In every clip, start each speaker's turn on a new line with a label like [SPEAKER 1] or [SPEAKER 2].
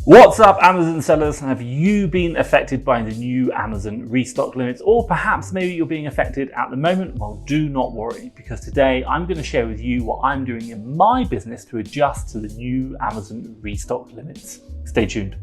[SPEAKER 1] What's up, Amazon sellers? Have you been affected by the new Amazon restock limits, or perhaps maybe you're being affected at the moment? Well, do not worry, because today I'm going to share with you what I'm doing in my business to adjust to the new Amazon restock limits. Stay tuned.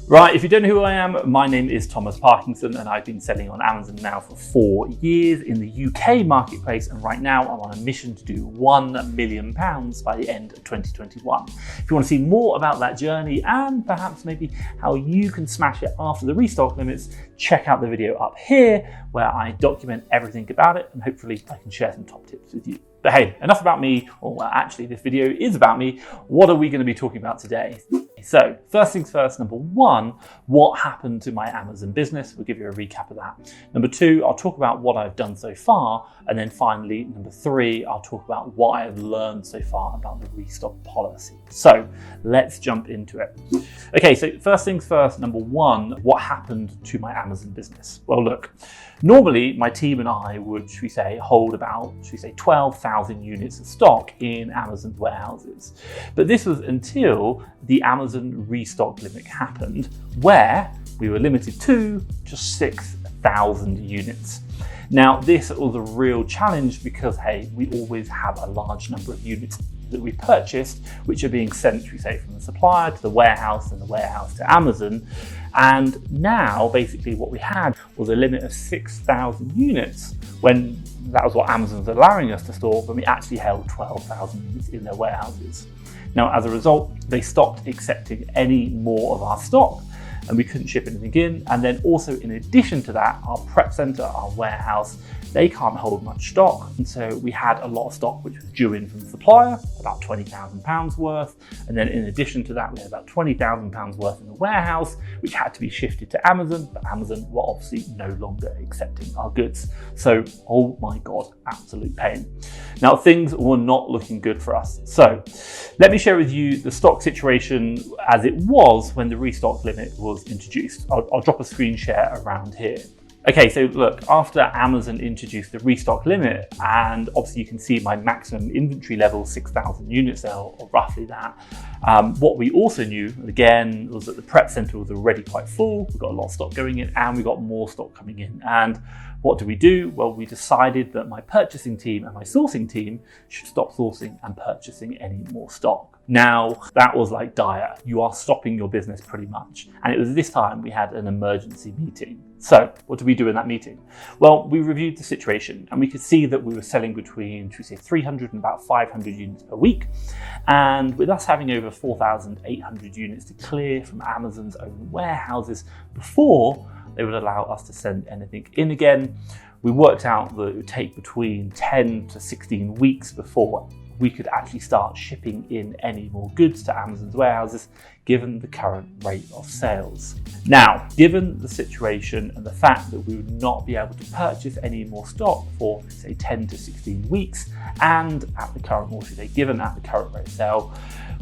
[SPEAKER 1] Right, if you don't know who I am, my name is Thomas Parkinson and I've been selling on Amazon now for 4 years in the UK marketplace, and right now I'm on a mission to do £1 million by the end of 2021. If you want to see more about that journey and perhaps maybe how you can smash it after the restock limits, check out the video up here where I document everything about it, and hopefully I can share some top tips with you. But hey, enough about me, or well, actually this video is about me. What are we going to be talking about today? So first things first, number one, what happened to my Amazon business? We'll give you a recap of that. Number two, I'll talk about what I've done so far. And then finally, number three, I'll talk about what I've learned so far about the restock policy. So let's jump into it. Okay, so first things first, number one, what happened to my Amazon business? Well, look, normally my team and I would, should we say, hold about, 12,000 units of stock in Amazon's warehouses. But this was until the Amazon restock limit happened, where we were limited to just 6,000 units. Now, this was a real challenge because, hey, we always have a large number of units that we purchased, which are being sent, should we say, from the supplier to the warehouse and the warehouse to Amazon. And now, basically, what we had was a limit of 6,000 units, when that was what Amazon was allowing us to store, when we actually held 12,000 units in their warehouses. Now, as a result, they stopped accepting any more of our stock, and we couldn't ship anything in. And then also, in addition to that, our prep center, our warehouse, they can't hold much stock. And so we had a lot of stock which was due in from the supplier, about £20,000 worth. And then in addition to that, we had about £20,000 worth in the warehouse, which had to be shifted to Amazon, but Amazon were obviously no longer accepting our goods. So, oh my God, absolute pain. Now, things were not looking good for us. So let me share with you the stock situation as it was when the restock limit was introduced. I'll drop a screen share around here. Okay, so look, after Amazon introduced the restock limit, and obviously you can see my maximum inventory level, 6,000 units there, or roughly that. What we also knew, again, was that the prep center was already quite full. We got a lot of stock going in and we got more stock coming in. And what do? Well, we decided that my purchasing team and my sourcing team should stop sourcing and purchasing any more stock. Now, that was like dire. You are stopping your business pretty much. And it was this time we had an emergency meeting. So what did we do in that meeting? Well, we reviewed the situation and we could see that we were selling between, should we say, 300 and about 500 units per week. And with us having over 4,800 units to clear from Amazon's own warehouses before they would allow us to send anything in again, we worked out that it would take between 10 to 16 weeks before we could actually start shipping in any more goods to Amazon's warehouses, given the current rate of sales. Now, given the situation and the fact that we would not be able to purchase any more stock for, say, 10 to 16 weeks, and at the current, or should I say, given at the current rate of sale,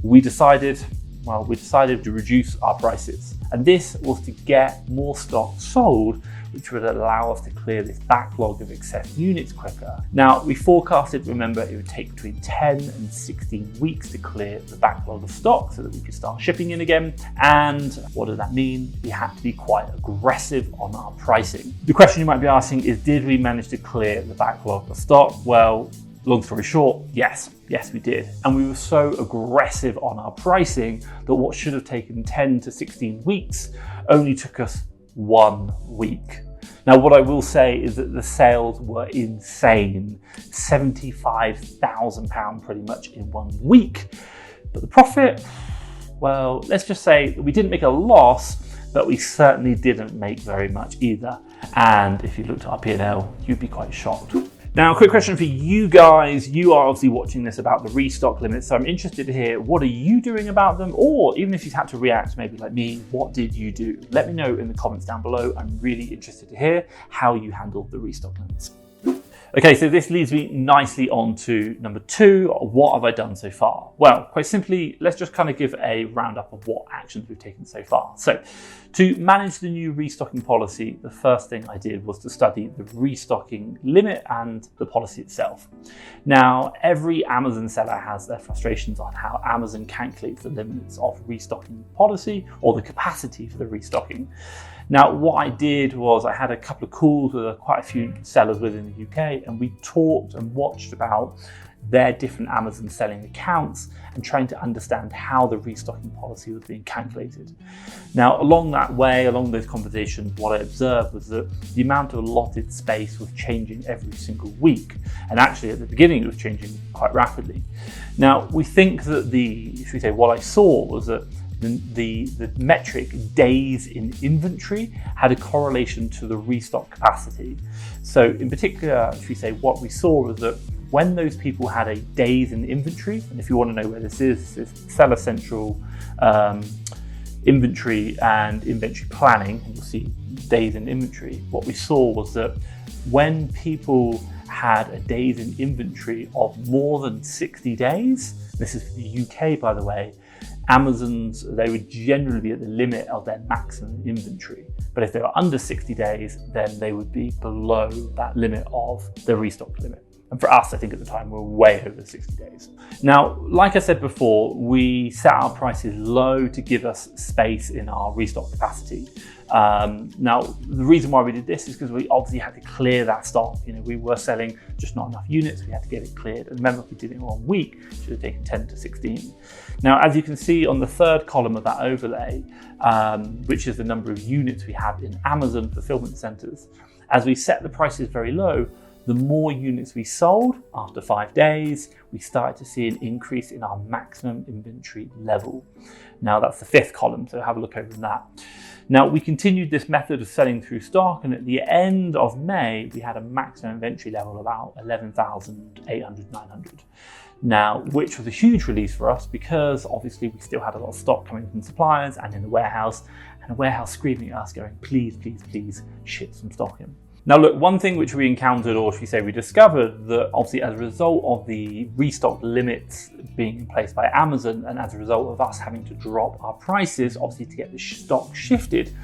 [SPEAKER 1] we decided to reduce our prices. And this was to get more stock sold, which would allow us to clear this backlog of excess units quicker. Now, we forecasted, remember, it would take between 10 and 16 weeks to clear the backlog of stock so that we could start shipping in again. And what does that mean? We had to be quite aggressive on our pricing. The question you might be asking is, did we manage to clear the backlog of stock? Well, long story short, yes, we did. And we were so aggressive on our pricing that what should have taken 10 to 16 weeks only took us 1 week. Now, what I will say is that the sales were insane, £75,000 pretty much in 1 week. But the profit, well, let's just say that we didn't make a loss, but we certainly didn't make very much either. And if you looked at our P&L, you'd be quite shocked. Now, a quick question for you guys. You are obviously watching this about the restock limits, so I'm interested to hear, what are you doing about them? Or even if you've had to react, maybe like me, what did you do? Let me know in the comments down below. I'm really interested to hear how you handled the restock limits. Okay, so this leads me nicely on to number 2. What have I done so far? Well, quite simply, let's just kind of give a roundup of what actions we've taken so far. So to manage the new restocking policy, the first thing I did was to study the restocking limit and the policy itself. Now, every Amazon seller has their frustrations on how Amazon calculates the limits of restocking policy or the capacity for the restocking. Now, what I did was I had a couple of calls with quite a few sellers within the UK, and we talked and watched about their different Amazon selling accounts and trying to understand how the restocking policy was being calculated. Now, along those conversations, what I observed was that the amount of allotted space was changing every single week. And actually, at the beginning, it was changing quite rapidly. Now, we think that what I saw was that the metric days in inventory had a correlation to the restock capacity. So in particular, what we saw was that when those people had a days in inventory, and if you want to know where this is Seller Central inventory and inventory planning, and you'll see days in inventory. What we saw was that when people had a days in inventory of more than 60 days, this is for the UK by the way, they would generally be at the limit of their maximum inventory. But if they were under 60 days, then they would be below that limit of the restock limit. And for us, I think at the time, we were way over 60 days. Now, like I said before, we set our prices low to give us space in our restock capacity. Now, the reason why we did this is because we obviously had to clear that stock. We were selling just not enough units. We had to get it cleared. And remember, if we did it in 1 week, it should have taken 10 to 16. Now, as you can see on the third column of that overlay, which is the number of units we have in Amazon fulfillment centers, as we set the prices very low, the more units we sold after 5 days, we started to see an increase in our maximum inventory level. Now that's the 5th column, so have a look over that. Now we continued this method of selling through stock, and at the end of May, we had a maximum inventory level of about 11,800, 900. Now, which was a huge release for us because obviously we still had a lot of stock coming from suppliers and in the warehouse, and the warehouse screaming at us going, please, please, please ship some stock in. Now look, one thing which we encountered, or should we say we discovered, that obviously as a result of the restock limits being in place by Amazon, and as a result of us having to drop our prices, obviously to get the stock shifted,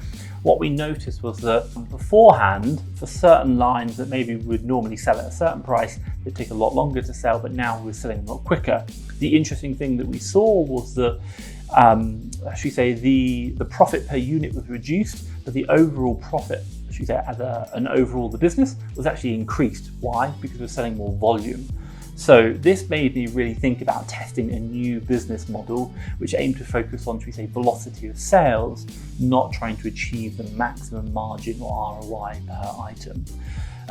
[SPEAKER 1] what we noticed was that beforehand, for certain lines that maybe would normally sell at a certain price, they'd take a lot longer to sell, but now we're selling a lot quicker. The interesting thing that we saw was that the profit per unit was reduced, but the overall profit, the business was actually increased. Why? Because we're selling more volume. So this made me really think about testing a new business model, which aimed to focus on, velocity of sales, not trying to achieve the maximum margin or ROI per item.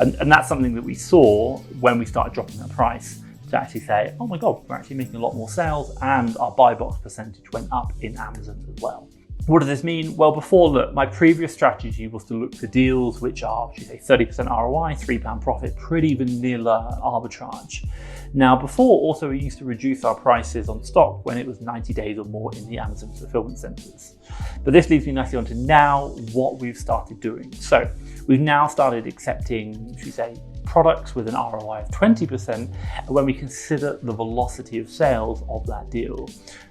[SPEAKER 1] And that's something that we saw when we started dropping our price, to actually say, oh my God, we're actually making a lot more sales, and our buy box percentage went up in Amazon as well. What does this mean? Well, before, look, my previous strategy was to look for deals which are, 30% ROI, £3 profit, pretty vanilla arbitrage. Now, before, also, we used to reduce our prices on stock when it was 90 days or more in the Amazon fulfillment centers. But this leads me nicely on to now what we've started doing. So we've now started accepting, products with an ROI of 20% when we consider the velocity of sales of that deal.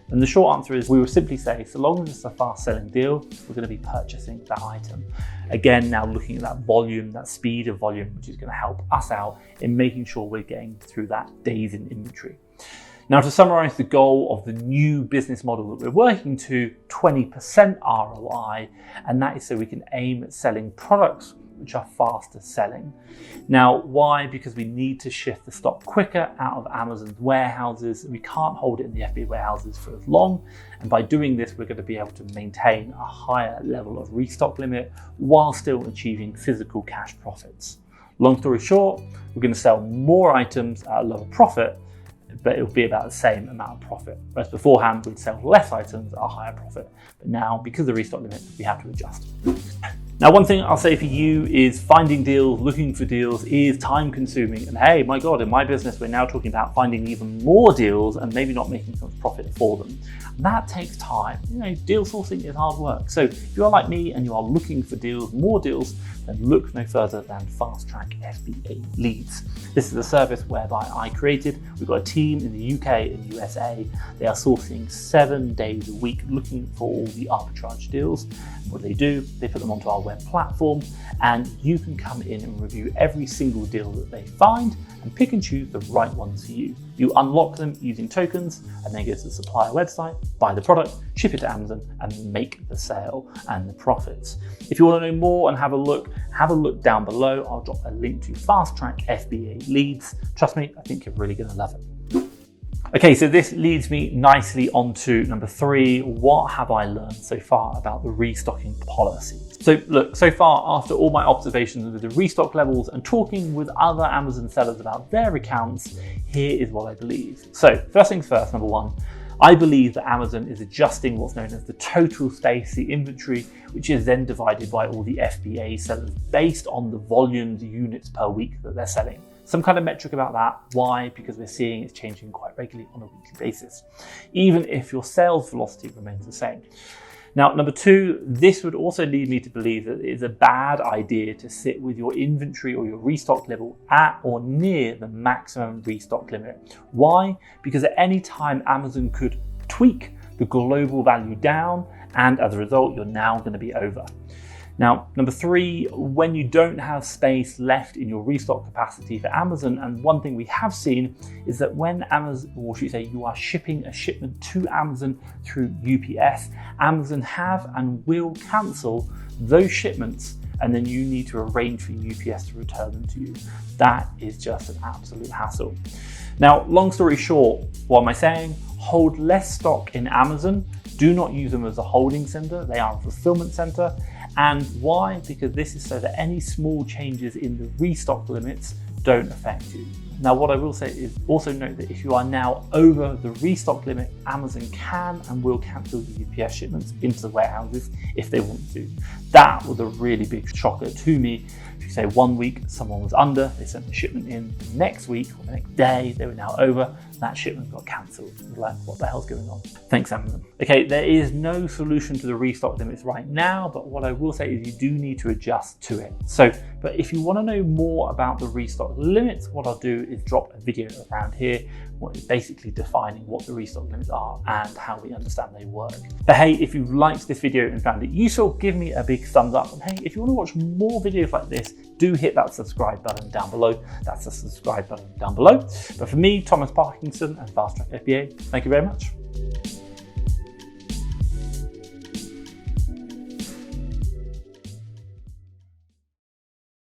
[SPEAKER 1] And the short answer is we will simply say, so long as it's a fast selling deal, we're going to be purchasing that item. Again, now looking at that volume, that speed of volume, which is going to help us out in making sure we're getting through that days in inventory. Now, to summarize the goal of the new business model that we're working to, 20% ROI, and that is so we can aim at selling products which are faster selling. Now, why? Because we need to shift the stock quicker out of Amazon's warehouses. We can't hold it in the FBA warehouses for as long. And by doing this, we're going to be able to maintain a higher level of restock limit while still achieving physical cash profits. Long story short, we're going to sell more items at a lower profit, but it'll be about the same amount of profit. Whereas beforehand, we'd sell less items at a higher profit. But now, because of the restock limit, we have to adjust. Now, one thing I'll say for you is finding deals, looking for deals is time consuming. And hey, my God, in my business, we're now talking about finding even more deals and maybe not making so much profit for them. And that takes time. You know, deal sourcing is hard work. So if you are like me and you are looking for deals, more deals, then look no further than FastTrackFBA Leads. This is a service whereby I created. We've got a team in the UK and USA. They are sourcing 7 days a week, looking for all the arbitrage deals. And what do? They put them onto our web platform, and you can come in and review every single deal that they find and pick and choose the right ones for you. You unlock them using tokens and then go to the supplier website, buy the product, ship it to Amazon and make the sale and the profits. If you want to know more and have a look down below. I'll drop a link to FastTrackFBA Leads. Trust me, I think you're really going to love it. Okay, so this leads me nicely onto number 3. What have I learned so far about the restocking policy? So look, so far after all my observations with the restock levels and talking with other Amazon sellers about their accounts, here is what I believe. So first things first, number 1, I believe that Amazon is adjusting what's known as the total space, the inventory, which is then divided by all the FBA sellers based on the volumes, units per week that they're selling. Some kind of metric about that. Why? Because we're seeing it's changing quite regularly on a weekly basis, even if your sales velocity remains the same. Now, number 2, this would also lead me to believe that it is a bad idea to sit with your inventory or your restock level at or near the maximum restock limit. Why? Because at any time, Amazon could tweak the global value down, and as a result, you're now going to be over. Now, number 3, when you don't have space left in your restock capacity for Amazon, and one thing we have seen is that when Amazon, or should you say you are shipping a shipment to Amazon through UPS, Amazon have and will cancel those shipments, and then you need to arrange for UPS to return them to you. That is just an absolute hassle. Now, long story short, what am I saying? Hold less stock in Amazon. Do not use them as a holding center. They are a fulfillment center. And why? Because this is so that any small changes in the restock limits don't affect you. Now, what I will say is also note that if you are now over the restock limit, Amazon can and will cancel the UPS shipments into the warehouses if they want to. That was a really big shocker to me. If you say 1 week someone was under, they sent the shipment in, the next week or the next day they were now over, that shipment got cancelled. Like, what the hell's going on? Thanks, Amazon. Okay, there is no solution to the restock limits right now, but what I will say is you do need to adjust to it. But if you want to know more about the restock limits, what I'll do is drop a video around here, what is basically defining what the restock limits are and how we understand they work. But hey, if you liked this video and found it useful, give me a big thumbs up. And hey, if you want to watch more videos like this, do hit that subscribe button down below. That's the subscribe button down below. But for me, Thomas Parkinson and FastTrackFBA, thank you very much.